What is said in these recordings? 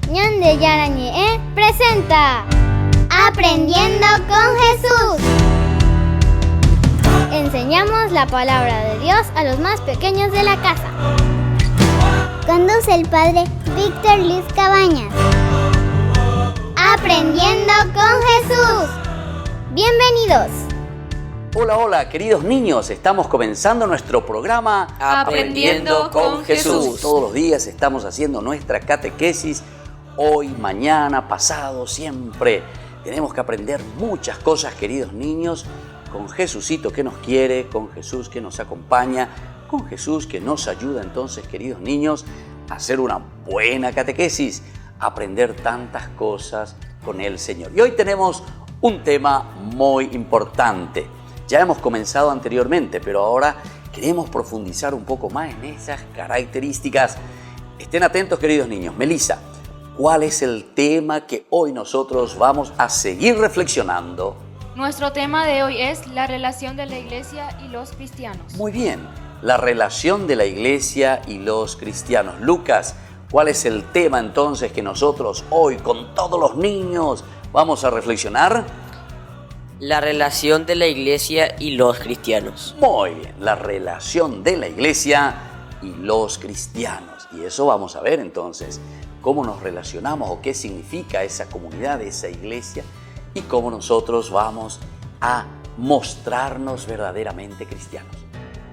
Ñande Yarañe presenta Aprendiendo con Jesús. Enseñamos la palabra de Dios a los más pequeños de la casa. Conduce el padre Víctor Luis Cabañas. Aprendiendo con Jesús. Bienvenidos. Hola, hola, queridos niños. Estamos comenzando nuestro programa Aprendiendo con Jesús. Todos los días estamos haciendo nuestra catequesis. Hoy, mañana, pasado, siempre. Tenemos que aprender muchas cosas, queridos niños, con Jesucito que nos quiere, con Jesús que nos acompaña, con Jesús que nos ayuda entonces, queridos niños, a hacer una buena catequesis, a aprender tantas cosas con el Señor. Y hoy tenemos un tema muy importante. Ya hemos comenzado anteriormente, pero ahora queremos profundizar un poco más en esas características. Estén atentos, queridos niños. Melissa, ¿cuál es el tema que hoy nosotros vamos a seguir reflexionando? Nuestro tema de hoy es la relación de la iglesia y los cristianos. Muy bien, la relación de la iglesia y los cristianos. Lucas, ¿cuál es el tema entonces que nosotros hoy con todos los niños vamos a reflexionar? La relación de la iglesia y los cristianos. Muy bien, la relación de la iglesia y los cristianos. Y eso vamos a ver entonces, cómo nos relacionamos o qué significa esa comunidad, esa iglesia, y cómo nosotros vamos a mostrarnos verdaderamente cristianos.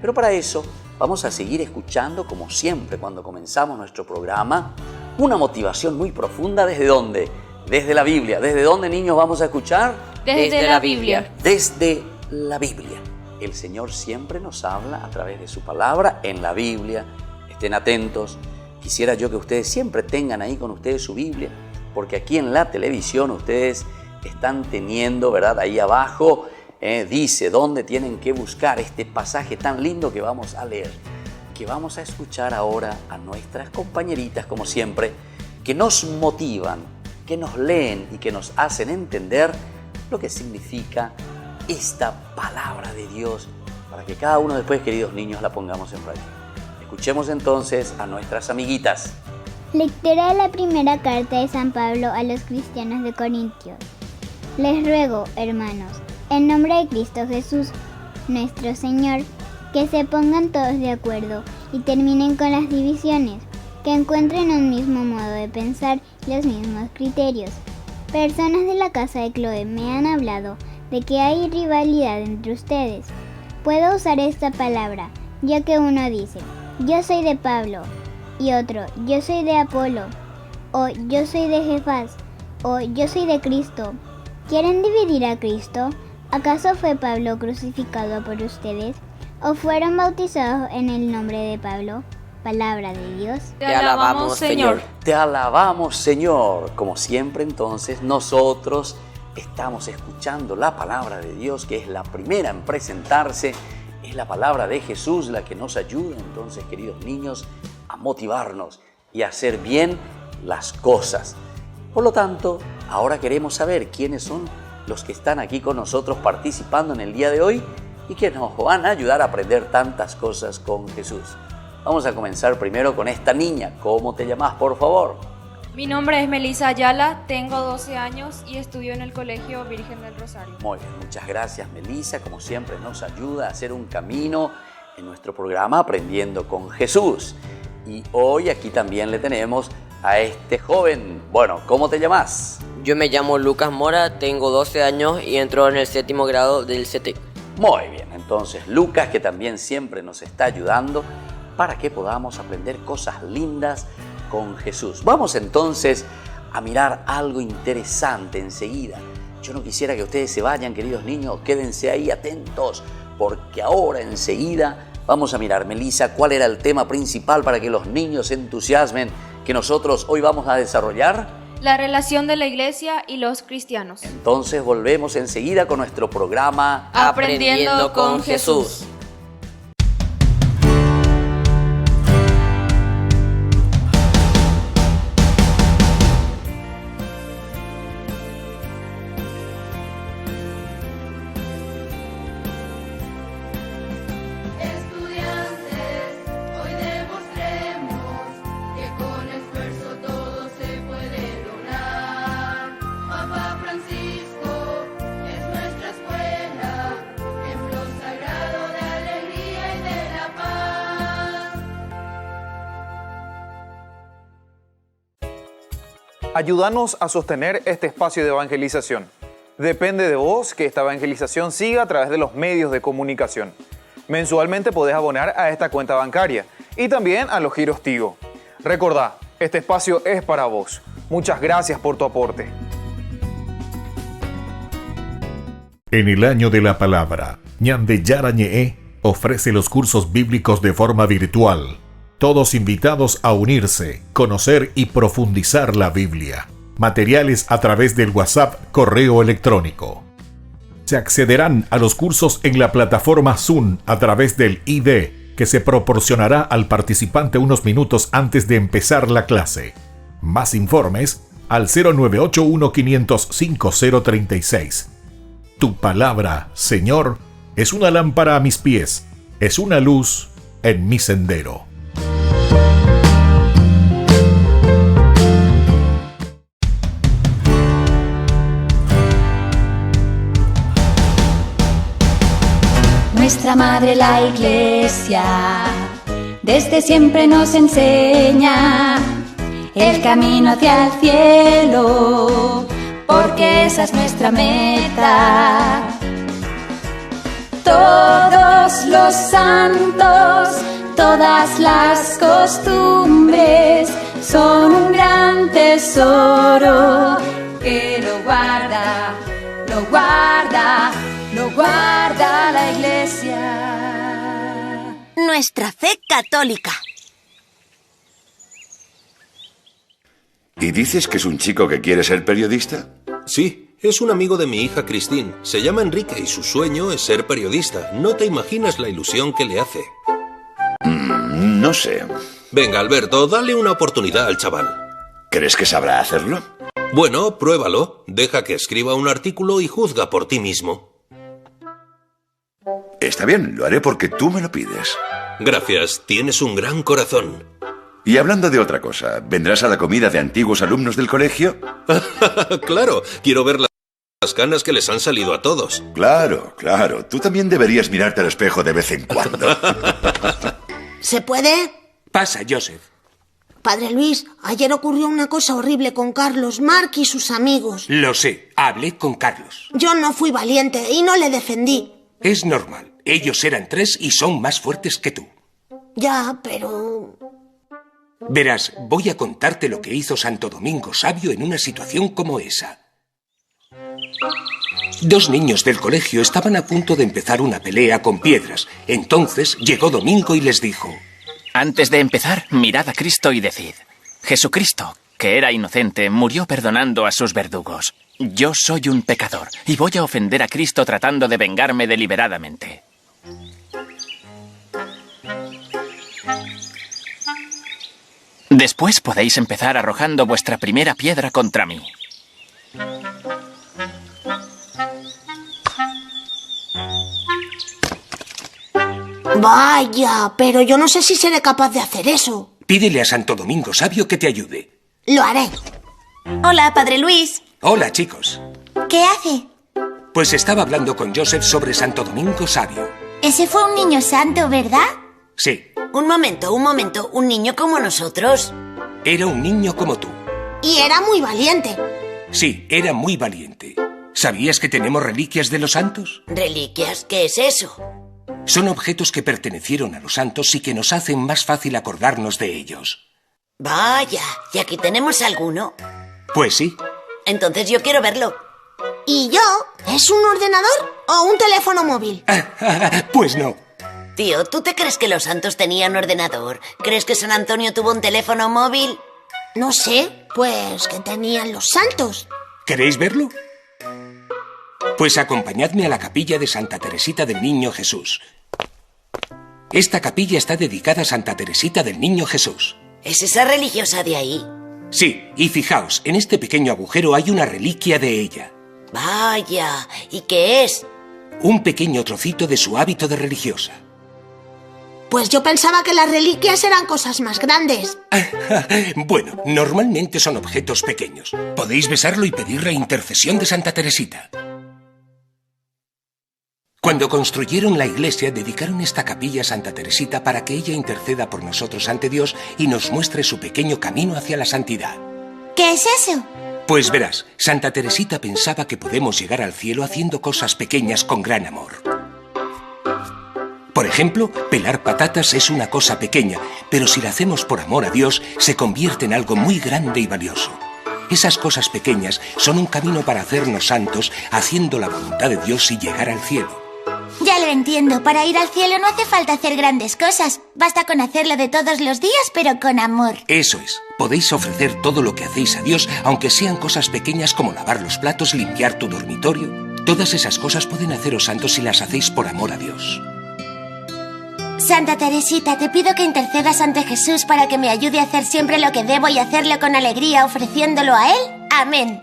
Pero para eso vamos a seguir escuchando, como siempre cuando comenzamos nuestro programa, una motivación muy profunda. ¿Desde dónde? Desde la Biblia. ¿Desde dónde, niños, vamos a escuchar? Desde la Biblia. Desde la Biblia. El Señor siempre nos habla a través de su palabra en la Biblia. Estén atentos. Quisiera yo que ustedes siempre tengan ahí con ustedes su Biblia, porque aquí en la televisión ustedes están teniendo, ¿verdad? Ahí abajo dice dónde tienen que buscar este pasaje tan lindo que vamos a leer, que vamos a escuchar ahora a nuestras compañeritas, como siempre, que nos motivan, que nos leen y que nos hacen entender lo que significa esta palabra de Dios, para que cada uno después, queridos niños, la pongamos en práctica. Escuchemos entonces a nuestras amiguitas. Lectura de la primera carta de San Pablo a los cristianos de Corintios. Les ruego, hermanos, en nombre de Cristo Jesús, nuestro Señor, que se pongan todos de acuerdo y terminen con las divisiones, que encuentren un mismo modo de pensar y los mismos criterios. Personas de la casa de Chloe me han hablado de que hay rivalidad entre ustedes. Puedo usar esta palabra, ya que uno dice, yo soy de Pablo, y otro, yo soy de Apolo, o yo soy de Jefas, o yo soy de Cristo. ¿Quieren dividir a Cristo? ¿Acaso fue Pablo crucificado por ustedes? ¿O fueron bautizados en el nombre de Pablo? Palabra de Dios. Te alabamos, Señor. Te alabamos, Señor. Como siempre, entonces, nosotros estamos escuchando la palabra de Dios, que es la primera en presentarse. Es la palabra de Jesús la que nos ayuda, entonces, queridos niños, a motivarnos y a hacer bien las cosas. Por lo tanto, ahora queremos saber quiénes son los que están aquí con nosotros participando en el día de hoy y que nos van a ayudar a aprender tantas cosas con Jesús. Vamos a comenzar primero con esta niña. ¿Cómo te llamas, por favor? Mi nombre es Melissa Ayala, tengo 12 años y estudio en el Colegio Virgen del Rosario. Muy bien, muchas gracias, Melissa. Como siempre nos ayuda a hacer un camino en nuestro programa Aprendiendo con Jesús. Y hoy aquí también le tenemos a este joven. Bueno, ¿cómo te llamas? Yo me llamo Lucas Mora, tengo 12 años y entro en el 7º grado del CETEC. Muy bien, entonces Lucas, que también siempre nos está ayudando para que podamos aprender cosas lindas con Jesús. Vamos entonces a mirar algo interesante enseguida. Yo no quisiera que ustedes se vayan, queridos niños, quédense ahí atentos, porque ahora enseguida vamos a mirar, Melissa, cuál era el tema principal para que los niños se entusiasmen que nosotros hoy vamos a desarrollar. La relación de la iglesia y los cristianos. Entonces volvemos enseguida con nuestro programa Aprendiendo con Jesús. Estudiantes, hoy demostremos que con esfuerzo todo se puede Ayúdanos a sostener este espacio de evangelización. Depende de vos que esta evangelización siga a través de los medios de comunicación. Mensualmente podés abonar a esta cuenta bancaria y también a los giros Tigo. Recordá, este espacio es para vos. Muchas gracias por tu aporte. En el año de la palabra, Ñande Yarañe ofrece los cursos bíblicos de forma virtual. Todos invitados a unirse, conocer y profundizar la Biblia. Materiales a través del WhatsApp, correo electrónico. Se accederán a los cursos en la plataforma Zoom a través del ID, que se proporcionará al participante unos minutos antes de empezar la clase. Más informes al 0981 505 036. Tu palabra, Señor, es una lámpara a mis pies, es una luz en mi sendero. Nuestra madre la Iglesia desde siempre nos enseña el camino hacia el cielo, porque esa es nuestra meta. Todos los santos, todas las costumbres son un gran tesoro que lo guarda la Iglesia. Nuestra fe católica. ¿Y dices que es un chico que quiere ser periodista? Sí, es un amigo de mi hija Christine. Se llama Enrique y su sueño es ser periodista. No te imaginas la ilusión que le hace. No sé. Venga, Alberto, dale una oportunidad al chaval. ¿Crees que sabrá hacerlo? Bueno, pruébalo. Deja que escriba un artículo y juzga por ti mismo. Está bien, lo haré porque tú me lo pides. Gracias, tienes un gran corazón. Y hablando de otra cosa, ¿vendrás a la comida de antiguos alumnos del colegio? Claro, quiero ver las canas que les han salido a todos. Claro, claro. Tú también deberías mirarte al espejo de vez en cuando. ¿Se puede? Pasa, Joseph. Padre Luis, ayer ocurrió una cosa horrible con Carlos, Marc y sus amigos. Lo sé, hablé con Carlos. Yo no fui valiente y no le defendí. Es normal. Ellos eran 3 y son más fuertes que tú. Ya, pero... Verás, voy a contarte lo que hizo Santo Domingo Sabio en una situación como esa. 2 niños del colegio estaban a punto de empezar una pelea con piedras. Entonces llegó Domingo y les dijo: Antes de empezar, mirad a Cristo y decid: Jesucristo, que era inocente, murió perdonando a sus verdugos. Yo soy un pecador y voy a ofender a Cristo tratando de vengarme deliberadamente. Después podéis empezar arrojando vuestra primera piedra contra mí. Vaya, pero yo no sé si seré capaz de hacer eso. Pídele a Santo Domingo Sabio que te ayude. Lo haré. Hola, Padre Luis. Hola, chicos. ¿Qué hace? Pues estaba hablando con Joseph sobre Santo Domingo Sabio. Ese fue un niño santo, ¿verdad? Sí. Un momento. ¿Un niño como nosotros? Era un niño como tú. Y era muy valiente. Sí, era muy valiente. ¿Sabías que tenemos reliquias de los santos? ¿Reliquias? ¿Qué es eso? Son objetos que pertenecieron a los santos y que nos hacen más fácil acordarnos de ellos. Vaya, ¿y aquí tenemos alguno? Pues sí. Entonces yo quiero verlo. ¿Y yo? ¿Es un ordenador o un teléfono móvil? Pues no. Tío, ¿tú te crees que los santos tenían ordenador? ¿Crees que San Antonio tuvo un teléfono móvil? No sé, pues que tenían los santos. ¿Queréis verlo? Pues acompañadme a la capilla de Santa Teresita del Niño Jesús. Esta capilla está dedicada a Santa Teresita del Niño Jesús. ¿Es esa religiosa de ahí? Sí, y fijaos, en este pequeño agujero hay una reliquia de ella. Vaya, ¿y qué es? Un pequeño trocito de su hábito de religiosa. Pues yo pensaba que las reliquias eran cosas más grandes. Bueno, normalmente son objetos pequeños. Podéis besarlo y pedir la intercesión de Santa Teresita. Cuando construyeron la iglesia, dedicaron esta capilla a Santa Teresita para que ella interceda por nosotros ante Dios y nos muestre su pequeño camino hacia la santidad. ¿Qué es eso? Pues verás, Santa Teresita pensaba que podemos llegar al cielo haciendo cosas pequeñas con gran amor. Por ejemplo, pelar patatas es una cosa pequeña, pero si la hacemos por amor a Dios, se convierte en algo muy grande y valioso. Esas cosas pequeñas son un camino para hacernos santos, haciendo la voluntad de Dios y llegar al cielo. Ya lo entiendo. Para ir al cielo no hace falta hacer grandes cosas. Basta con hacerlo de todos los días, pero con amor. Eso es. Podéis ofrecer todo lo que hacéis a Dios, aunque sean cosas pequeñas como lavar los platos, limpiar tu dormitorio. Todas esas cosas pueden haceros santos si las hacéis por amor a Dios. Santa Teresita, te pido que intercedas ante Jesús para que me ayude a hacer siempre lo que debo y hacerlo con alegría, ofreciéndolo a Él. Amén.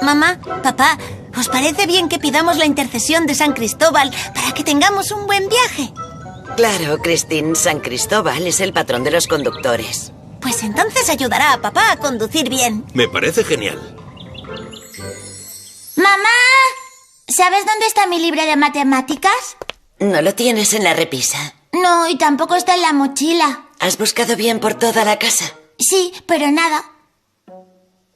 Mamá, papá, ¿os parece bien que pidamos la intercesión de San Cristóbal para que tengamos un buen viaje? Claro, Christine, San Cristóbal es el patrón de los conductores. Pues entonces ayudará a papá a conducir bien. Me parece genial. ¡Mamá! ¿Sabes dónde está mi libro de matemáticas? ¿No lo tienes en la repisa? No, y tampoco está en la mochila. ¿Has buscado bien por toda la casa? Sí, pero nada.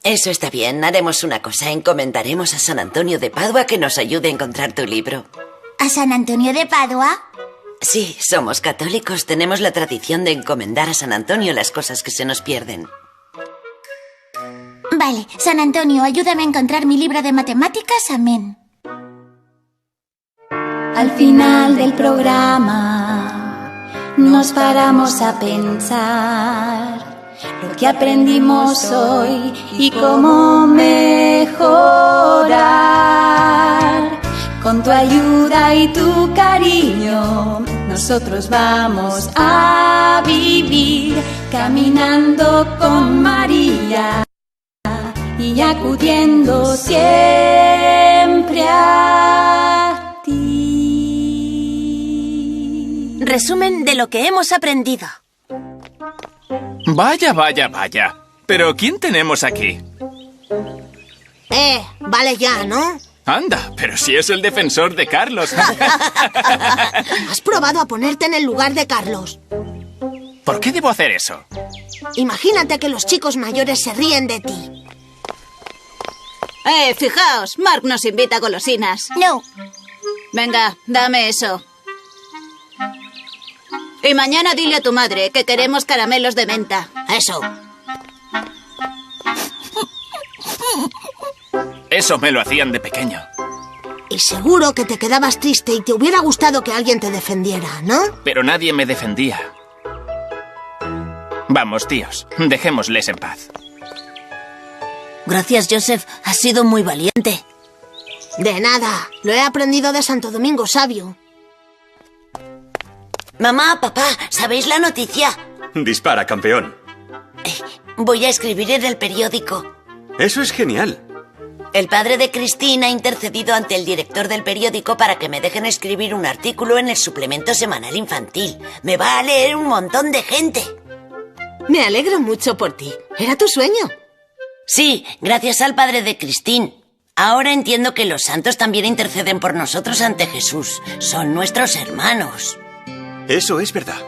Eso está bien. Haremos una cosa. Encomendaremos a San Antonio de Padua que nos ayude a encontrar tu libro. ¿A San Antonio de Padua? Sí, somos católicos. Tenemos la tradición de encomendar a San Antonio las cosas que se nos pierden. Vale, San Antonio, ayúdame a encontrar mi libro de matemáticas. Amén. Al final del programa nos paramos a pensar lo que aprendimos hoy y cómo mejorar. Con tu ayuda y tu cariño nosotros vamos a vivir caminando con María y acudiendo siempre a ti. Resumen de lo que hemos aprendido. Vaya, vaya, vaya. ¿Pero quién tenemos aquí? Vale ya, ¿no? Anda, pero si es el defensor de Carlos. ¿Has probado a ponerte en el lugar de Carlos? ¿Por qué debo hacer eso? Imagínate que los chicos mayores se ríen de ti. Fijaos, Mark nos invita a golosinas. No. Venga, dame eso. Y mañana dile a tu madre que queremos caramelos de menta. Eso. Eso me lo hacían de pequeño. Y seguro que te quedabas triste y te hubiera gustado que alguien te defendiera, ¿no? Pero nadie me defendía. Vamos, tíos, dejémosles en paz. Gracias, Joseph. Has sido muy valiente. De nada. Lo he aprendido de Santo Domingo Sabio. Mamá, papá, ¿sabéis la noticia? Dispara, campeón. Voy a escribir en el periódico. Eso es genial. El padre de Christine ha intercedido ante el director del periódico para que me dejen escribir un artículo en el suplemento semanal infantil. Me va a leer un montón de gente. Me alegro mucho por ti. ¿Era tu sueño? Sí, gracias al padre de Christine. Ahora entiendo que los santos también interceden por nosotros ante Jesús. Son nuestros hermanos. Eso es verdad.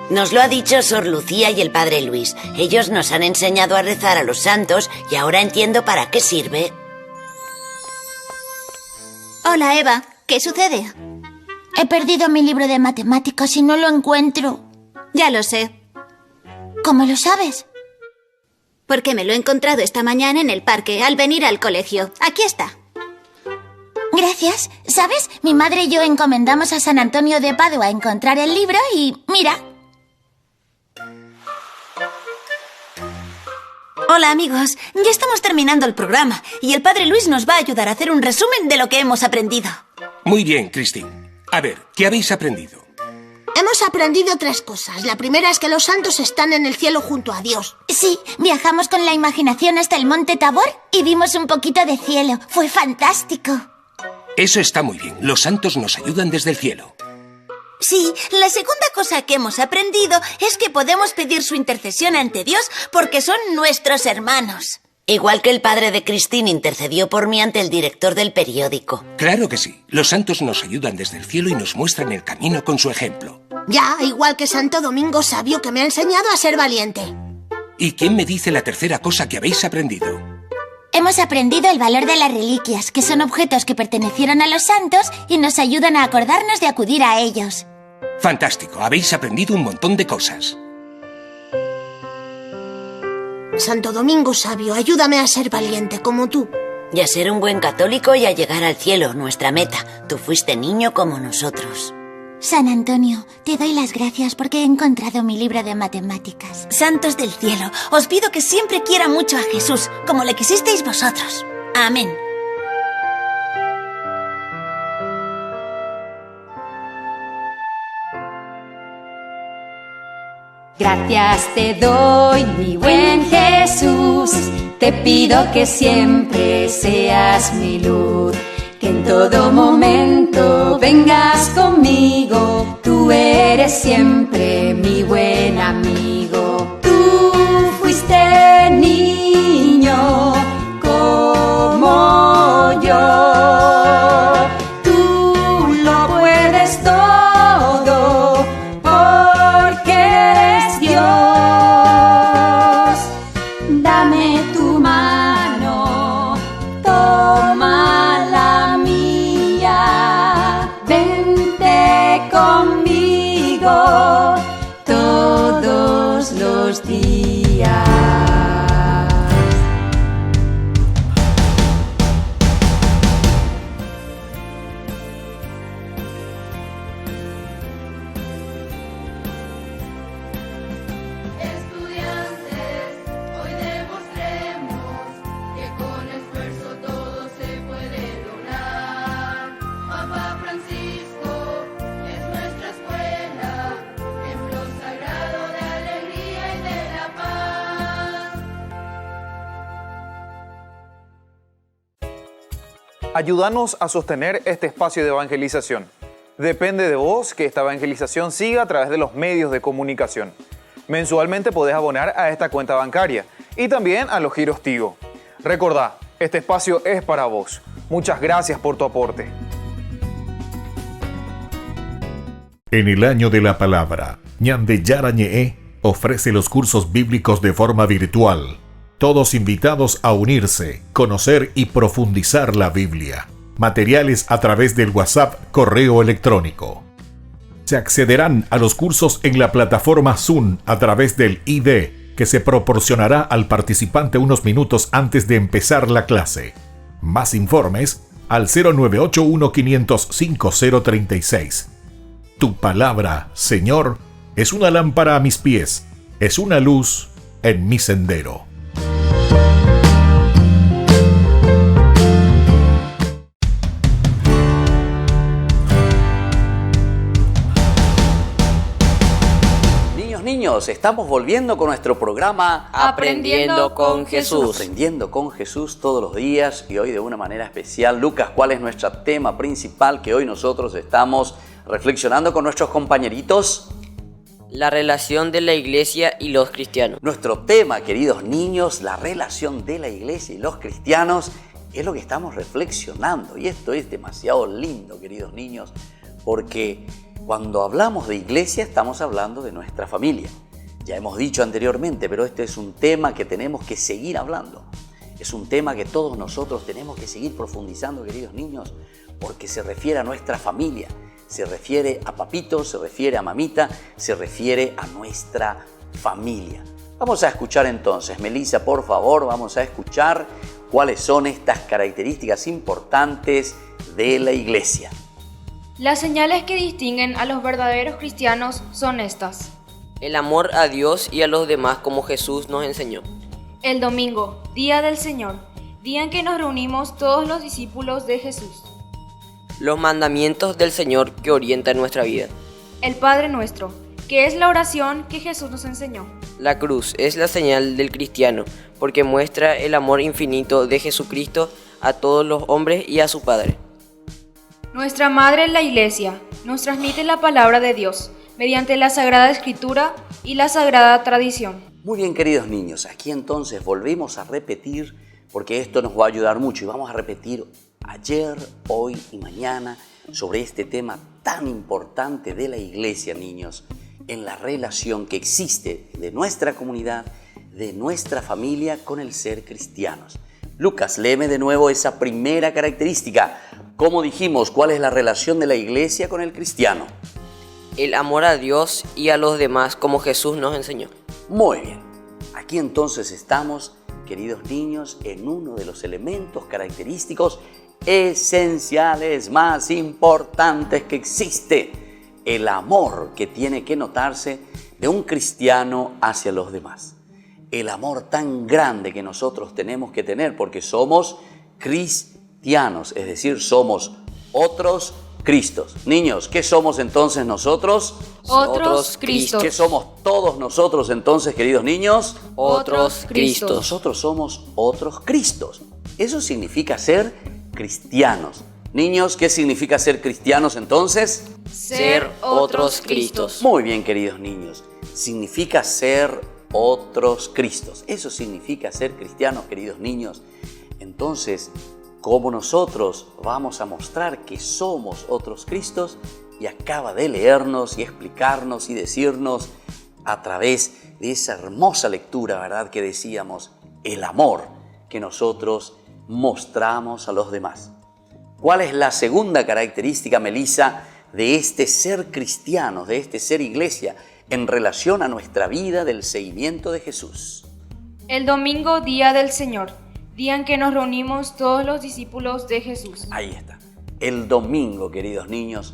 Nos lo ha dicho Sor Lucía y el padre Luis. Ellos nos han enseñado a rezar a los santos y ahora entiendo para qué sirve. Hola, Eva. ¿Qué sucede? He perdido mi libro de matemáticas y no lo encuentro. Ya lo sé. ¿Cómo lo sabes? Porque me lo he encontrado esta mañana en el parque al venir al colegio. Aquí está. Gracias. ¿Sabes? Mi madre y yo encomendamos a San Antonio de Padua a encontrar el libro y... mira. Hola, amigos. Ya estamos terminando el programa y el padre Luis nos va a ayudar a hacer un resumen de lo que hemos aprendido. Muy bien, Christine. A ver, ¿qué habéis aprendido? Hemos aprendido 3 cosas. La primera es que los santos están en el cielo junto a Dios. Sí, viajamos con la imaginación hasta el monte Tabor y vimos un poquito de cielo. Fue fantástico. Eso está muy bien. Los santos nos ayudan desde el cielo. Sí, la segunda cosa que hemos aprendido es que podemos pedir su intercesión ante Dios porque son nuestros hermanos. Igual que el padre de Christine intercedió por mí ante el director del periódico. Claro que sí. Los santos nos ayudan desde el cielo y nos muestran el camino con su ejemplo. Ya, igual que Santo Domingo Sabio, que me ha enseñado a ser valiente. ¿Y quién me dice la tercera cosa que habéis aprendido? Hemos aprendido el valor de las reliquias, que son objetos que pertenecieron a los santos y nos ayudan a acordarnos de acudir a ellos. Fantástico, habéis aprendido un montón de cosas. Santo Domingo Sabio, ayúdame a ser valiente como tú. Y a ser un buen católico y a llegar al cielo, nuestra meta. Tú fuiste niño como nosotros. San Antonio, te doy las gracias porque he encontrado mi libro de matemáticas. Santos del cielo, os pido que siempre quiera mucho a Jesús, como le quisisteis vosotros. Amén. Gracias te doy, mi buen Jesús, te pido que siempre seas mi luz, que en todo momento vengas conmigo, tú eres siempre mi buen amigo. Tú fuiste niño como yo, tú lo puedes todo, porque eres Dios. Dame tu mano, toma la mía, vente conmigo todos los días. Ayúdanos a sostener este espacio de evangelización. Depende de vos que esta evangelización siga a través de los medios de comunicación. Mensualmente podés abonar a esta cuenta bancaria y también a los giros Tigo. Recordá, este espacio es para vos. Muchas gracias por tu aporte. En el año de la palabra, Ñande Yarañe ofrece los cursos bíblicos de forma virtual. Todos invitados a unirse, conocer y profundizar la Biblia. Materiales a través del WhatsApp, correo electrónico. Se accederán a los cursos en la plataforma Zoom a través del ID, que se proporcionará al participante unos minutos antes de empezar la clase. Más informes al 0981-500-5036. Tu palabra, Señor, es una lámpara a mis pies, es una luz en mi sendero. Niños, estamos volviendo con nuestro programa Aprendiendo con Jesús. Aprendiendo con Jesús todos los días y hoy de una manera especial. Lucas, ¿cuál es nuestro tema principal que hoy nosotros estamos reflexionando con nuestros compañeritos? La relación de la iglesia y los cristianos. Nuestro tema, queridos niños, la relación de la iglesia y los cristianos es lo que estamos reflexionando. Y esto es demasiado lindo, queridos niños, porque cuando hablamos de iglesia estamos hablando de nuestra familia. Ya hemos dicho anteriormente, pero este es un tema que tenemos que seguir hablando. Es un tema que todos nosotros tenemos que seguir profundizando, queridos niños, porque se refiere a nuestra familia, se refiere a papito, se refiere a mamita, se refiere a nuestra familia. Vamos a escuchar entonces, Melissa, por favor, vamos a escuchar cuáles son estas características importantes de la iglesia. Las señales que distinguen a los verdaderos cristianos son estas. El amor a Dios y a los demás como Jesús nos enseñó. El domingo, día del Señor, día en que nos reunimos todos los discípulos de Jesús. Los mandamientos del Señor que orientan nuestra vida. El Padre Nuestro, que es la oración que Jesús nos enseñó. La cruz es la señal del cristiano, porque muestra el amor infinito de Jesucristo a todos los hombres y a su Padre. Nuestra Madre, la Iglesia, nos transmite la palabra de Dios mediante la Sagrada Escritura y la Sagrada Tradición. Muy bien, queridos niños, aquí entonces volvemos a repetir, porque esto nos va a ayudar mucho y vamos a repetir ayer, hoy y mañana sobre este tema tan importante de la iglesia, niños, en la relación que existe de nuestra comunidad, de nuestra familia con el ser cristianos. Lucas, léeme de nuevo esa primera característica. Como dijimos, ¿cuál es la relación de la iglesia con el cristiano? El amor a Dios y a los demás como Jesús nos enseñó. Muy bien. Aquí entonces estamos, queridos niños, en uno de los elementos característicos esenciales más importantes que existe. El amor que tiene que notarse de un cristiano hacia los demás. El amor tan grande que nosotros tenemos que tener porque somos cristianos, es decir, somos otros Cristos. Niños, ¿qué somos entonces nosotros? Otros Cristos. ¿Qué somos todos nosotros entonces, queridos niños? Otros Cristos. Nosotros somos otros Cristos. Eso significa ser cristianos. Niños, ¿qué significa ser cristianos entonces? Ser otros Cristos. Muy bien, queridos niños. Significa ser otros Cristos. Eso significa ser cristianos, queridos niños. Entonces, ¿cómo nosotros vamos a mostrar que somos otros Cristos? Y acaba de leernos y explicarnos y decirnos a través de esa hermosa lectura, ¿verdad? Que decíamos, el amor que nosotros mostramos a los demás. ¿Cuál es la segunda característica, Melissa, de este ser cristiano, de este ser iglesia, en relación a nuestra vida del seguimiento de Jesús? El domingo, día del Señor, día en que nos reunimos todos los discípulos de Jesús. Ahí está. El domingo, queridos niños,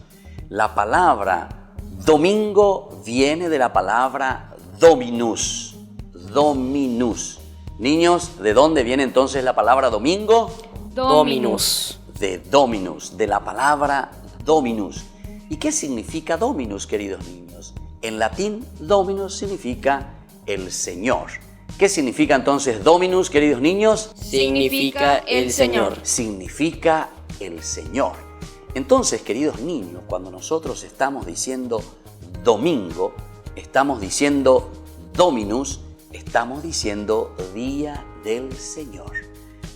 la palabra domingo viene de la palabra dominus. Dominus. Niños, ¿de dónde viene entonces la palabra domingo? Dominus. De dominus, de la palabra dominus. ¿Y qué significa dominus, queridos niños? En latín, dominus significa el Señor. ¿Qué significa entonces dominus, queridos niños? Significa el Señor. Significa el Señor. Entonces, queridos niños, cuando nosotros estamos diciendo domingo, estamos diciendo dominus, estamos diciendo día del Señor.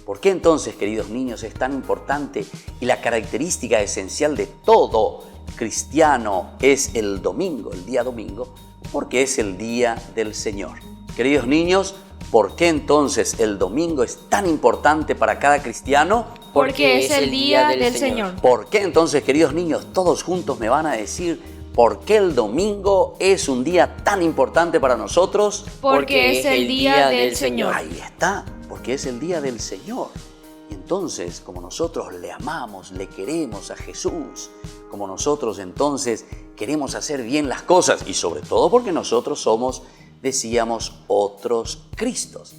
¿Por qué entonces, queridos niños, es tan importante y la característica esencial de todo cristiano es el domingo, el día domingo? Porque es el día del Señor. Queridos niños, ¿por qué entonces el domingo es tan importante para cada cristiano? Porque es el día del Señor. ¿Por qué entonces, queridos niños, todos juntos me van a decir por qué el domingo es un día tan importante para nosotros? Porque es el día del Señor. Ahí está, porque es el día del Señor. Y entonces, como nosotros le amamos, le queremos a Jesús, como nosotros entonces queremos hacer bien las cosas y sobre todo porque nosotros somos, decíamos, otros Cristos.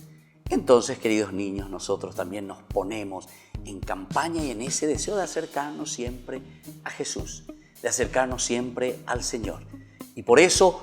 Entonces, queridos niños, nosotros también nos ponemos en campaña y en ese deseo de acercarnos siempre a Jesús, de acercarnos siempre al Señor. Y por eso,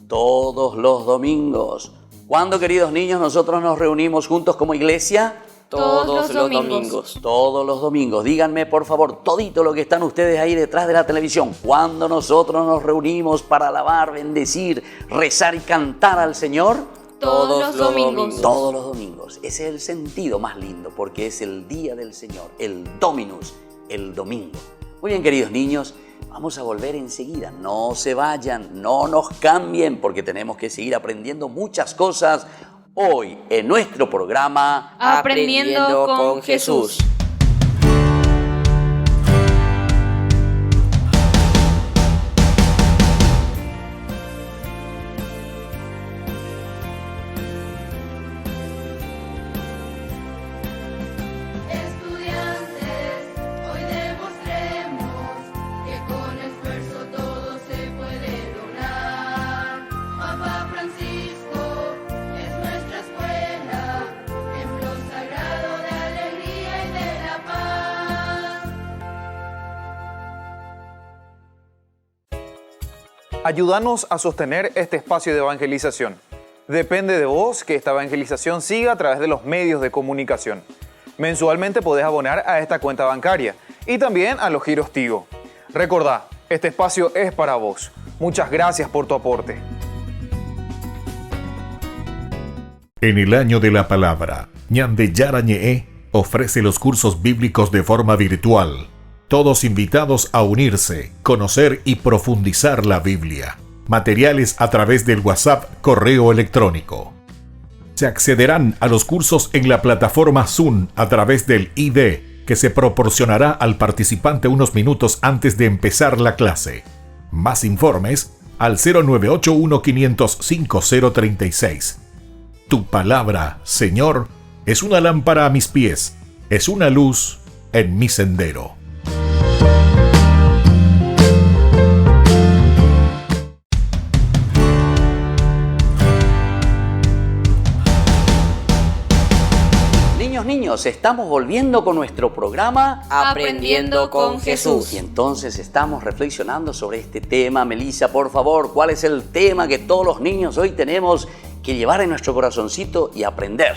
todos los domingos, ¿cuándo, queridos niños, nosotros nos reunimos juntos como iglesia? Todos los domingos. Todos los domingos. Díganme, por favor, todito lo que están ustedes ahí detrás de la televisión. ¿Cuándo nosotros nos reunimos para alabar, bendecir, rezar y cantar al Señor? Todos los domingos. Todos los domingos. Ese es el sentido más lindo, porque es el día del Señor, el Dominus, el domingo. Muy bien, queridos niños, vamos a volver enseguida. No se vayan, no nos cambien, porque tenemos que seguir aprendiendo muchas cosas hoy en nuestro programa Aprendiendo con Jesús. Ayúdanos a sostener este espacio de evangelización. Depende de vos que esta evangelización siga a través de los medios de comunicación. Mensualmente podés abonar a esta cuenta bancaria y también a los giros Tigo. Recordá, este espacio es para vos. Muchas gracias por tu aporte. En el año de la palabra, Ñande Yarañe ofrece los cursos bíblicos de forma virtual. Todos invitados a unirse, conocer y profundizar la Biblia. Materiales a través del WhatsApp, correo electrónico. Se accederán a los cursos en la plataforma Zoom a través del ID, que se proporcionará al participante unos minutos antes de empezar la clase. Más informes al 0981-500-5036. Tu palabra, Señor, es una lámpara a mis pies, es una luz en mi sendero. Niños, estamos volviendo con nuestro programa Aprendiendo con Jesús. Y entonces estamos reflexionando sobre este tema. Melissa, por favor, ¿cuál es el tema que todos los niños hoy tenemos que llevar en nuestro corazoncito y aprender?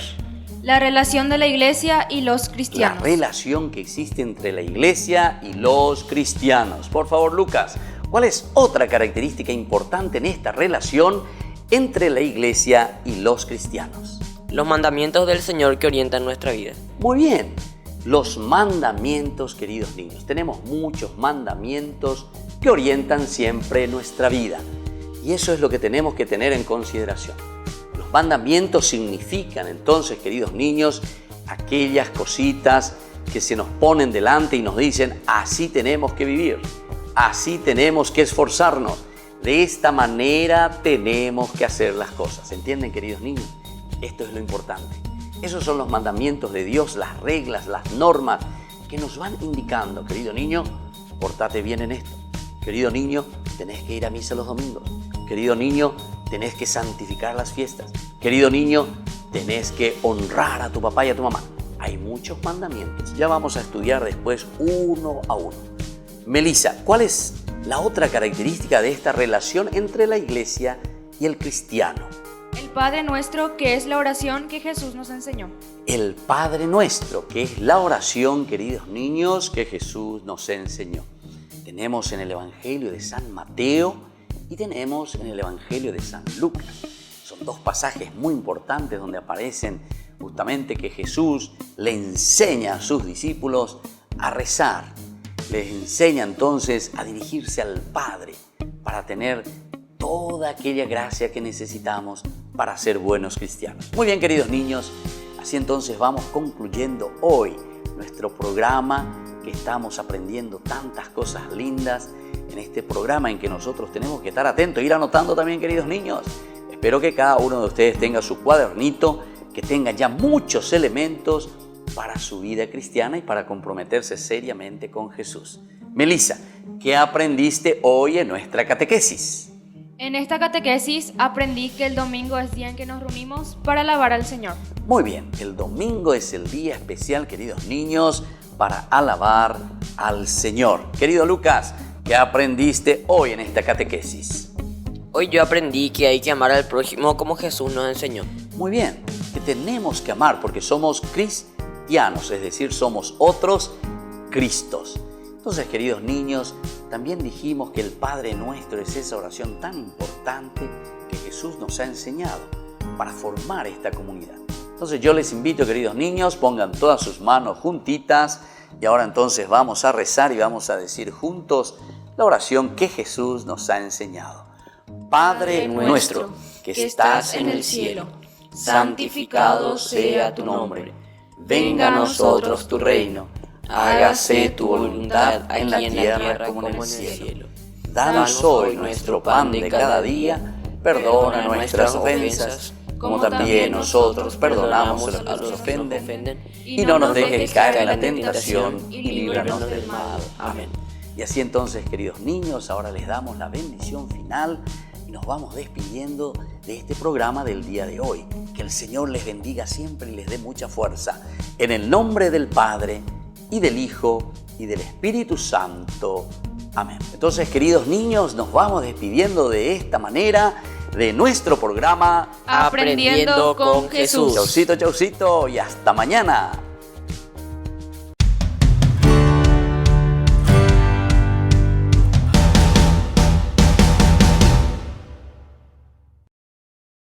La relación de la iglesia y los cristianos. La relación que existe entre la iglesia y los cristianos. Por favor, Lucas, ¿cuál es otra característica importante en esta relación entre la iglesia y los cristianos? Los mandamientos del Señor que orientan nuestra vida. Muy bien, los mandamientos, queridos niños. Tenemos muchos mandamientos que orientan siempre nuestra vida. Y eso es lo que tenemos que tener en consideración. Los mandamientos significan entonces, queridos niños, aquellas cositas que se nos ponen delante y nos dicen, así tenemos que vivir, así tenemos que esforzarnos, de esta manera tenemos que hacer las cosas. ¿Entienden, queridos niños? Esto es lo importante. Esos son los mandamientos de Dios, las reglas, las normas que nos van indicando, querido niño, pórtate bien en esto. Querido niño, tenés que ir a misa los domingos. Querido niño, tenés que santificar las fiestas. Querido niño, tenés que honrar a tu papá y a tu mamá. Hay muchos mandamientos. Ya vamos a estudiar después uno a uno. Melissa, ¿cuál es la otra característica de esta relación entre la iglesia y el cristiano? El Padre Nuestro, que es la oración que Jesús nos enseñó. El Padre Nuestro, que es la oración, queridos niños, que Jesús nos enseñó. Tenemos en el Evangelio de San Mateo y tenemos en el Evangelio de San Lucas. Son dos pasajes muy importantes donde aparecen justamente que Jesús le enseña a sus discípulos a rezar. Les enseña entonces a dirigirse al Padre para tener toda aquella gracia que necesitamos para ser buenos cristianos. Muy bien, queridos niños, así entonces vamos concluyendo hoy nuestro programa, que estamos aprendiendo tantas cosas lindas en este programa en que nosotros tenemos que estar atentos, ir anotando también, queridos niños. Espero que cada uno de ustedes tenga su cuadernito, que tenga ya muchos elementos para su vida cristiana y para comprometerse seriamente con Jesús. Melissa, ¿qué aprendiste hoy en nuestra catequesis? En esta catequesis aprendí que el domingo es día en que nos reunimos para alabar al Señor. Muy bien, el domingo es el día especial, queridos niños, para alabar al Señor. Querido Lucas, ¿qué aprendiste hoy en esta catequesis? Hoy yo aprendí que hay que amar al prójimo como Jesús nos enseñó. Muy bien, que tenemos que amar porque somos cristianos, es decir, somos otros Cristos. Entonces, queridos niños, también dijimos que el Padre Nuestro es esa oración tan importante que Jesús nos ha enseñado para formar esta comunidad. Entonces yo les invito, queridos niños, pongan todas sus manos juntitas y ahora entonces vamos a rezar y vamos a decir juntos la oración que Jesús nos ha enseñado. Padre nuestro, que estás en el cielo, santificado sea tu nombre. Venga a nosotros tu reino. Hágase tu voluntad en la tierra como en el cielo. Danos hoy nuestro pan de cada día. Perdona nuestras ofensas, como también nosotros perdonamos a los que nos ofenden. Y no nos dejes caer en la tentación y líbranos del mal. Amén. Y así entonces, queridos niños, ahora les damos la bendición final y nos vamos despidiendo de este programa del día de hoy. Que el Señor les bendiga siempre y les dé mucha fuerza. En el nombre del Padre, y del Hijo, y del Espíritu Santo. Amén. Entonces, queridos niños, nos vamos despidiendo de esta manera de nuestro programa Aprendiendo con Jesús. Chaucito, chaucito, y hasta mañana.